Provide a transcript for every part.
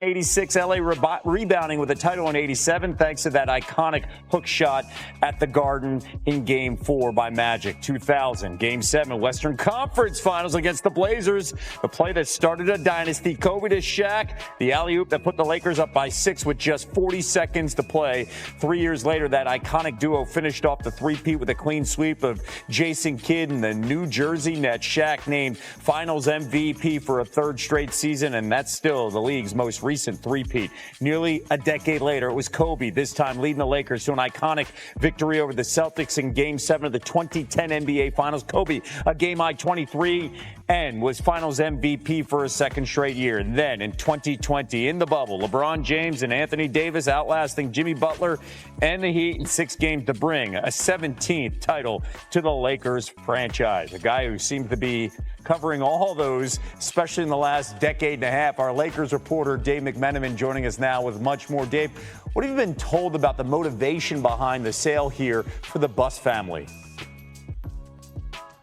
86, LA rebounding with a title in 87 thanks to that iconic hook shot at the Garden in Game 4 by Magic. 2000, Game 7, Western Conference Finals against the Blazers. The play that started a dynasty. Kobe to Shaq. The alley-oop that put the Lakers up by 6 with just 40 seconds to play. 3 years later, that iconic duo finished off the three-peat with a clean sweep of Jason Kidd and the New Jersey Nets. Shaq named Finals MVP for a third straight season, and that's still the league's most recent three-peat. Nearly a decade later, it was Kobe, this time leading the Lakers to an iconic victory over the Celtics in Game 7 of the 2010 NBA Finals. Kobe, a game-high 23, and was Finals MVP for a second straight year. And then in 2020, in the bubble, LeBron James and Anthony Davis outlasting Jimmy Butler and the Heat in 6 games to bring a 17th title to the Lakers franchise. A guy who seems to be covering all those, especially in the last decade and a half. Our Lakers reporter, Dave McMenamin, joining us now with much more. Dave, what have you been told about the motivation behind the sale here for the Buss family?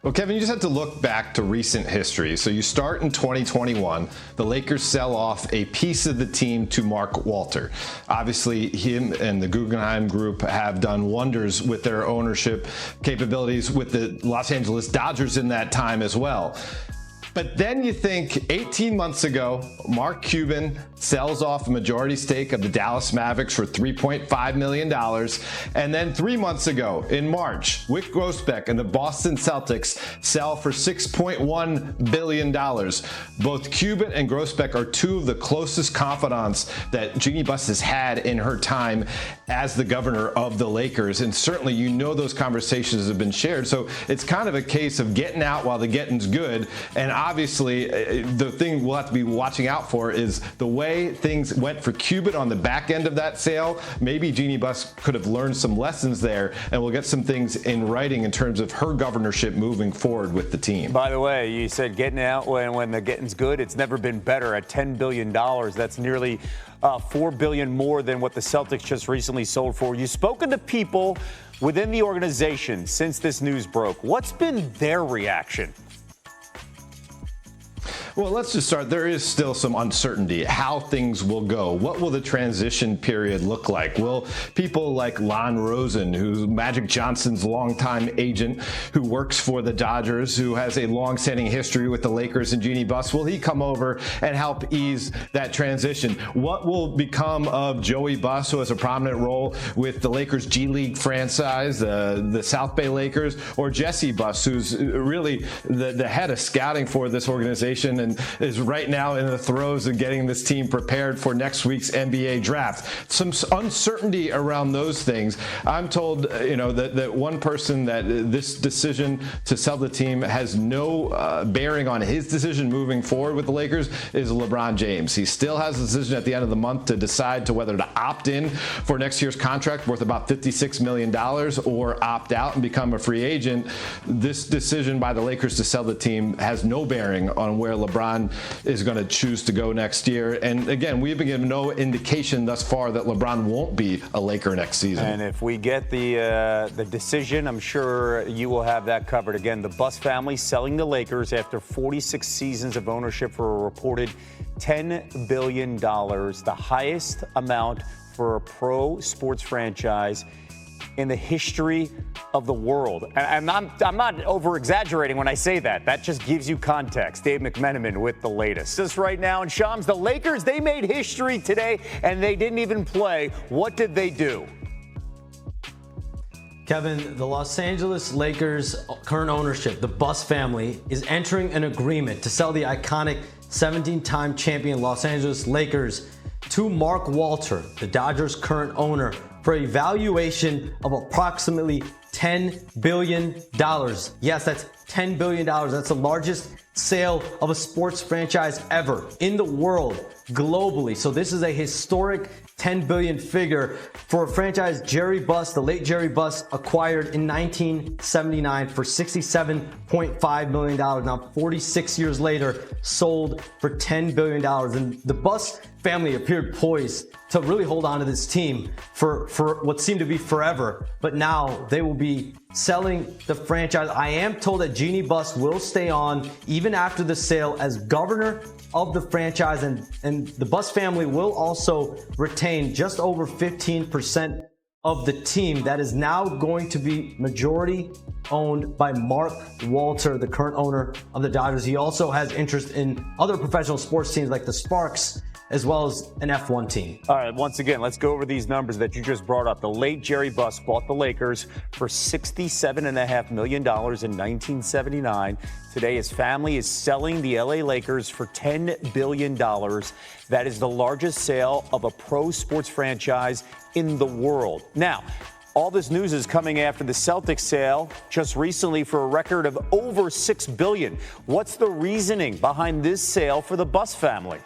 Well, Kevin, you just have to look back to recent history. So you start in 2021, the Lakers sell off a piece of the team to Mark Walter. Obviously, him and the Guggenheim Group have done wonders with their ownership capabilities with the Los Angeles Dodgers in that time as well. But then you think 18 months ago, Mark Cuban sells off a majority stake of the Dallas Mavericks for $3.5 million. And then 3 months ago, in March, Wyc Grousbeck and the Boston Celtics sell for $6.1 billion. Both Cuban and Grousbeck are two of the closest confidants that Jeannie Buss has had in her time as the governor of the Lakers. And certainly, you know, those conversations have been shared. So it's kind of a case of getting out while the getting's good. And obviously, the thing we'll have to be watching out for is the way things went for Cuban on the back end of that sale. Maybe Jeannie Buss could have learned some lessons there, and we'll get some things in writing in terms of her governorship moving forward with the team. By the way, you said getting out when the getting's good. It's never been better at $10 billion. That's nearly $4 billion more than what the Celtics just recently sold for. You've spoken to people within the organization since this news broke. What's been their reaction? Well, let's just start. There is still some uncertainty how things will go. What will the transition period look like? Will people like Lon Rosen, who's Magic Johnson's longtime agent, who works for the Dodgers, who has a long-standing history with the Lakers and Jeannie Buss, will he come over and help ease that transition? What will become of Joey Buss, who has a prominent role with the Lakers G League franchise, the South Bay Lakers, or Jesse Buss, who's really the head of scouting for this organization and is right now in the throes of getting this team prepared for next week's NBA draft. Some uncertainty around those things. I'm told, that one person that this decision to sell the team has no bearing on his decision moving forward with the Lakers is LeBron James. He still has a decision at the end of the month to decide to whether to opt in for next year's contract worth about $56 million or opt out and become a free agent. This decision by the Lakers to sell the team has no bearing on where LeBron is going to choose to go next year. And again, we've been given no indication thus far that LeBron won't be a Laker next season. And if we get the decision, I'm sure you will have that covered. Again, the Buss family selling the Lakers after 46 seasons of ownership for a reported $10 billion, the highest amount for a pro sports franchise in the history of the world. And I'm not over-exaggerating when I say that. That just gives you context. Dave McMenamin with the latest. Just right now, and Shams, the Lakers, they made history today, and they didn't even play. What did they do? Kevin, the Los Angeles Lakers current ownership, the Buss family, is entering an agreement to sell the iconic 17-time champion Los Angeles Lakers to Mark Walter, the Dodgers' current owner, for a valuation of approximately $10 billion. Yes, that's $10 billion. That's the largest sale of a sports franchise ever in the world, globally. So this is a historic $10 billion figure for a franchise Jerry Buss, the late Jerry Buss, acquired in 1979 for $67.5 million. Now, 46 years later, sold for $10 billion. And the Buss family appeared poised to really hold on to this team for what seemed to be forever. But now they will be selling the franchise. I am told that Jeannie Buss will stay on even after the sale as governor of the franchise, and and the Buss family will also retain just over 15% of the team. That is now going to be majority owned by Mark Walter, the current owner of the Dodgers. He also has interest in other professional sports teams like the Sparks, as well as an F1 team. All right, once again, let's go over these numbers that you just brought up. The late Jerry Buss bought the Lakers for $67.5 million in 1979. Today, his family is selling the LA Lakers for $10 billion. That is the largest sale of a pro sports franchise in the world. Now, all this news is coming after the Celtics sale just recently for a record of over $6 billion. What's the reasoning behind this sale for the Buss family?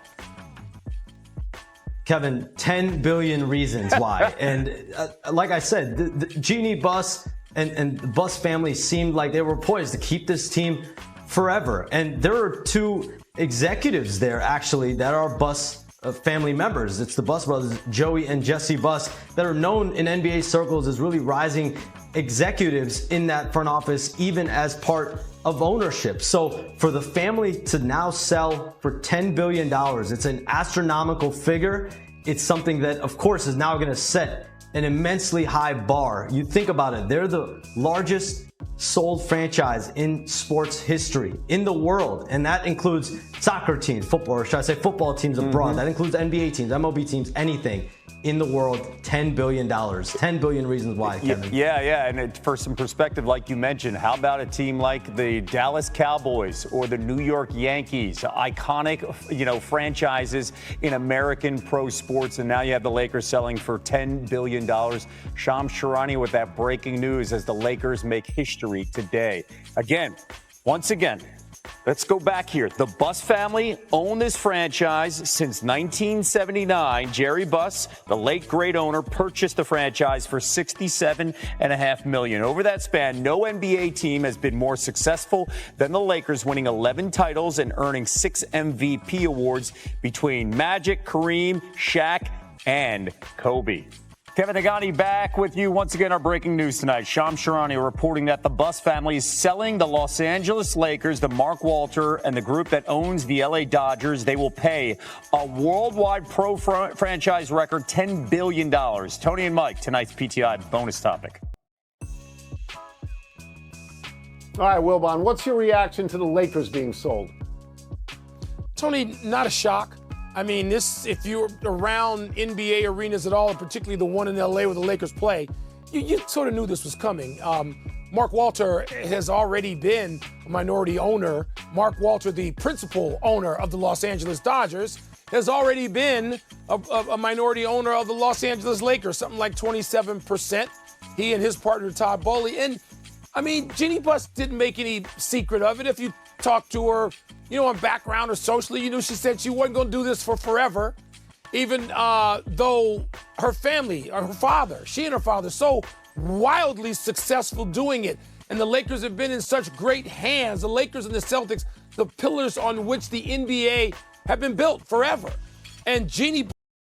Kevin, 10 billion reasons why. And like I said, the Jeannie Buss and the Buss family seemed like they were poised to keep this team forever. And there are two executives there, actually, that are Buss family members. It's the Buss brothers, Joey and Jesse Buss, that are known in NBA circles as really rising executives in that front office, even as part of ownership. So for the family to now sell for $10 billion, it's an astronomical figure. It's something that, of course, is now going to set an immensely high bar. You think about it, they're the largest sold franchise in sports history in the world, and that includes soccer teams, football, or should I say football teams abroad. That includes NBA teams, MLB teams, anything in the world. $10 billion. 10 billion reasons why, Kevin. Yeah. And for some perspective, like you mentioned, how about a team like the Dallas Cowboys or the New York Yankees, iconic, franchises in American pro sports, and now you have the Lakers selling for $10 billion. Shams Charania with that breaking news as the Lakers make history today. Once again, let's go back here. The Buss family owned this franchise since 1979. Jerry Buss, the late great owner, purchased the franchise for $67.5 million. Over that span, no NBA team has been more successful than the Lakers, winning 11 titles and earning 6 MVP awards between Magic, Kareem, Shaq, and Kobe. Kevin Nagani back with you once again. Our breaking news tonight. Shams Charania reporting that the Buss family is selling the Los Angeles Lakers to Mark Walter and the group that owns the LA Dodgers. They will pay a worldwide pro franchise record $10 billion. Tony and Mike, tonight's PTI bonus topic. All right, Wilbon, what's your reaction to the Lakers being sold? Tony, not a shock. I mean, if you're around NBA arenas at all, and particularly the one in LA where the Lakers play, you sort of knew this was coming. Mark Walter has already been a minority owner. Mark Walter, the principal owner of the Los Angeles Dodgers, has already been a minority owner of the Los Angeles Lakers, something like 27%. He and his partner, Todd Boehly. And, I mean, Jeannie Buss didn't make any secret of it. If you talk to her, on background or socially, she said she wasn't going to do this for forever, even though her family, or her father, she and her father, so wildly successful doing it. And the Lakers have been in such great hands. The Lakers and the Celtics, the pillars on which the NBA have been built forever. And Jeannie